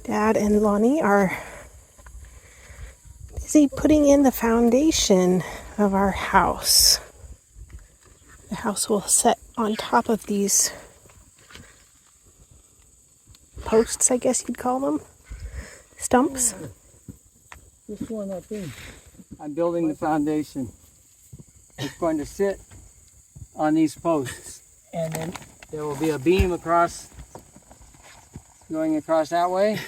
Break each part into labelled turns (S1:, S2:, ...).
S1: Dad and Lonnie are busy putting in the foundation of our house. The house will set on top of these posts, I guess you'd call them. Stumps.
S2: This one up in. I'm building the foundation. It's going to sit on these posts, and then there will be a beam across, going across that way.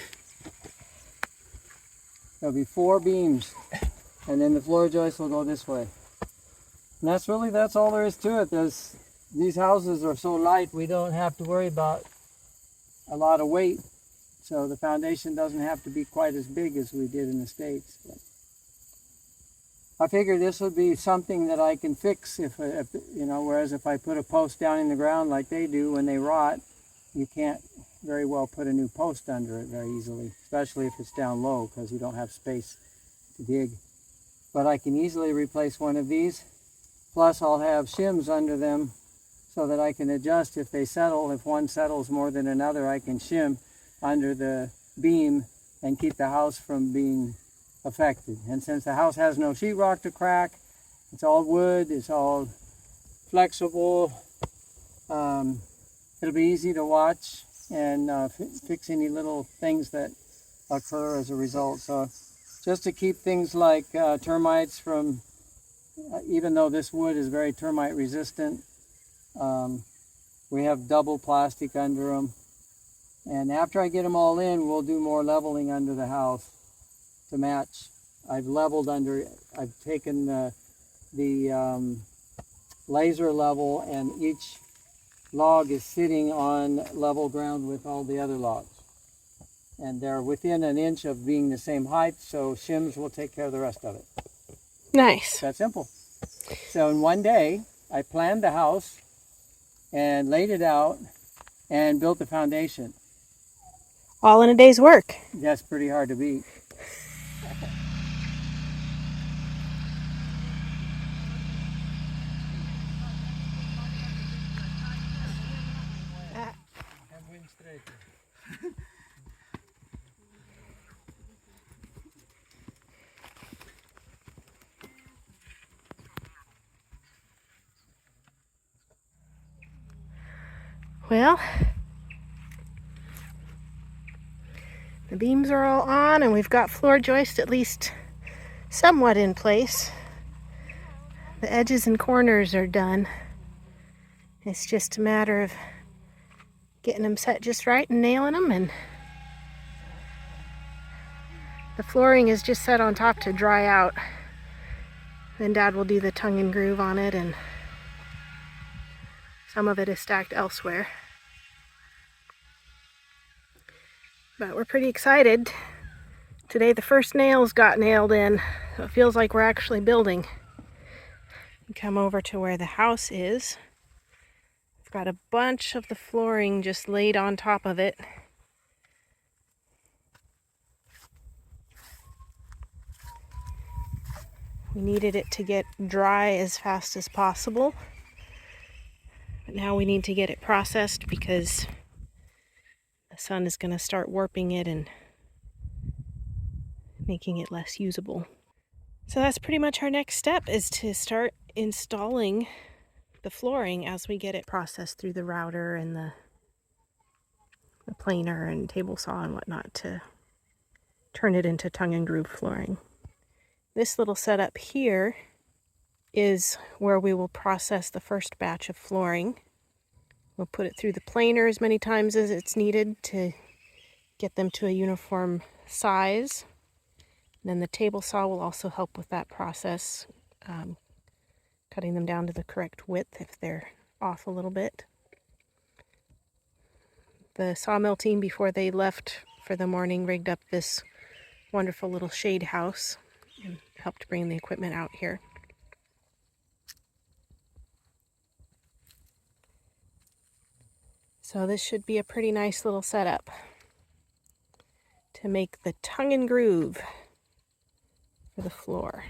S2: There'll be 4 beams, and then the floor joist will go this way. And that's all there is to it. These houses are so light, we don't have to worry about a lot of weight. So the foundation doesn't have to be quite as big as we did in the States. But I figured this would be something that I can fix if whereas if I put a post down in the ground like they do when they rot, you can't very well put a new post under it very easily, especially if it's down low because you don't have space to dig. But I can easily replace one of these. Plus I'll have shims under them so that I can adjust if they settle. If one settles more than another, I can shim under the beam and keep the house from being affected. And since the house has no sheetrock to crack, it's all wood, it's all flexible, it'll be easy to watch and fix any little things that occur as a result. So just to keep things like termites from, even though this wood is very termite resistant, we have double plastic under them. And after I get them all in, we'll do more leveling under the house to match. I've taken the laser level, and each log is sitting on level ground with all the other logs. And they're within an inch of being the same height, so shims will take care of the rest of it.
S1: Nice.
S2: That simple. So in one day, I planned the house and laid it out and built the foundation.
S1: All in a day's work.
S2: That's pretty hard to beat.
S1: Well, the beams are all on and we've got floor joist at least somewhat in place. The edges and corners are done. It's just a matter of getting them set just right and nailing them, and the flooring is just set on top to dry out. Then Dad will do the tongue and groove on it, and some of it is stacked elsewhere. But we're pretty excited. Today the first nails got nailed in, so it feels like we're actually building. Come over to where the house is. We've got a bunch of the flooring just laid on top of it. We needed it to get dry as fast as possible. But now we need to get it processed because the sun is going to start warping it and making it less usable. So that's pretty much our next step, is to start installing the flooring as we get it processed through the router and the planer and table saw and whatnot to turn it into tongue and groove flooring. This little setup here is where we will process the first batch of flooring. We'll put it through the planer as many times as it's needed to get them to a uniform size. And then the table saw will also help with that process, cutting them down to the correct width if they're off a little bit. The sawmill team, before they left for the morning, rigged up this wonderful little shade house and helped bring the equipment out here. So this should be a pretty nice little setup to make the tongue and groove for the floor.